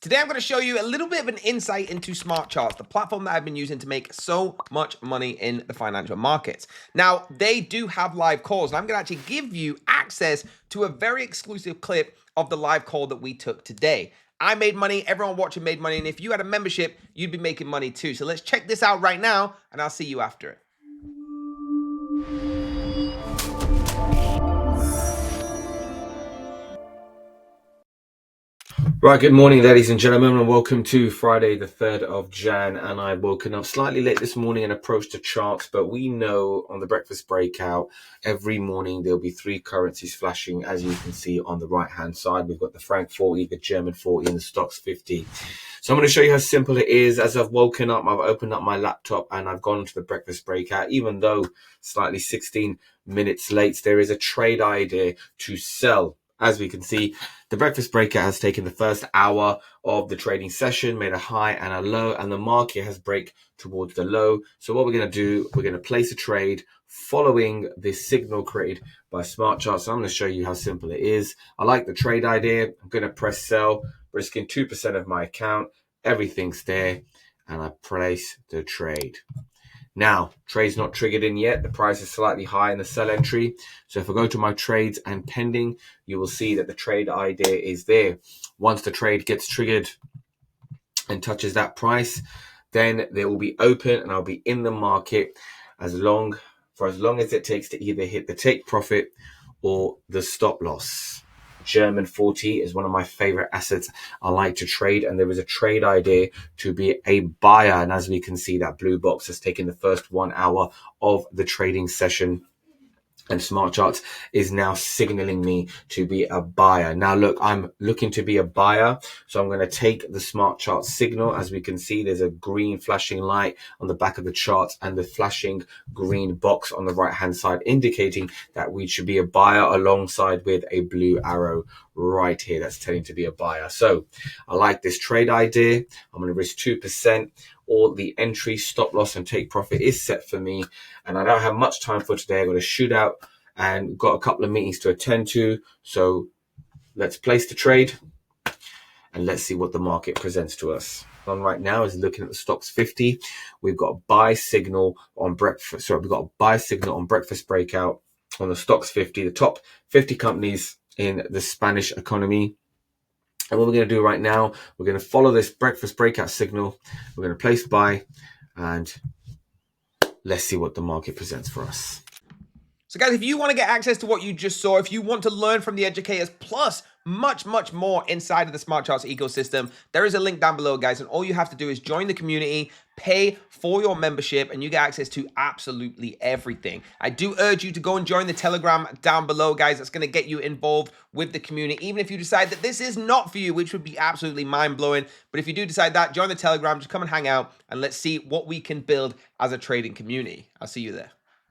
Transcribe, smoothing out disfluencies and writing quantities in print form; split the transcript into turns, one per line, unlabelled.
Today, I'm going to show you a little bit of an insight into Smartcharts, the platform that I've been using to make so much money in the financial markets. Now, they do have live calls, and I'm going to actually give you access to a very exclusive clip of the live call that we took today. I made money, everyone watching made money, and if you had a membership, you'd be making money too. So let's check this out right now, and I'll see you after it.
Right, good morning, ladies and gentlemen, and welcome to Friday, the 3rd of Jan. And I've woken up slightly late this morning and approached the charts, but we know on the breakfast breakout, every morning there'll be three currencies flashing, as you can see on the right-hand side. We've got the Franc 40, the German 40, and the Stocks 50. So I'm going to show you how simple it is. As I've woken up, I've opened up my laptop and I've gone to the breakfast breakout. Even though slightly 16 minutes late, there is a trade idea to sell. As we can see, the breakfast breakout has taken the first hour of the trading session, made a high and a low, and the market has break towards the low. So what we're going to do, we're going to place a trade following this signal created by Smartcharts. So I'm going to show you how simple it is. I like the trade idea. I'm going to press sell, risking 2% of my account. Everything's there, and I place the trade. Now, trade's not triggered in yet. The price is slightly high in the sell entry. So if I go to my trades and pending, you will see that the trade idea is there. Once the trade gets triggered and touches that price, then they will be open and I'll be in the market for as long as it takes to either hit the take profit or the stop loss. German 40 is one of my favorite assets I like to trade, and there is a trade idea to be a buyer. And as we can see, that blue box has taken the first 1 hour of the trading session, and Smartcharts is now signaling me to be a buyer. Now look, I'm looking to be a buyer, so I'm going to take the Smartcharts signal. As we can see, there's a green flashing light on the back of the charts and the flashing green box on the right hand side, indicating that we should be a buyer, alongside with a blue arrow right here that's telling to be a buyer. So I like this trade idea. I'm going to risk 2%. All the entry, stop loss, and take profit is set for me. And I don't have much time for today. I've got to shoot out and got a couple of meetings to attend to. So let's place the trade and let's see what the market presents to us. On right now is looking at the Stocks 50. We've got a buy signal on breakfast. Sorry, we've got a buy signal on breakfast breakout on the Stocks 50, the top 50 companies in the Spanish economy. And what we're going to do right now, we're going to follow this breakfast breakout signal. We're going to place buy, and let's see what the market presents for us.
So guys, if you want to get access to what you just saw, if you want to learn from the educators, plus much more inside of the Smartcharts ecosystem, there is a link down below, guys, and all you have to do is join the community, pay for your membership, and you get access to absolutely everything. I do urge you to go and join the Telegram down below, guys. That's going to get you involved with the community, even if you decide that this is not for you, which would be absolutely mind-blowing. But if you do decide that, join the Telegram, just come and hang out, and let's see what we can build as a trading community. I'll see you there.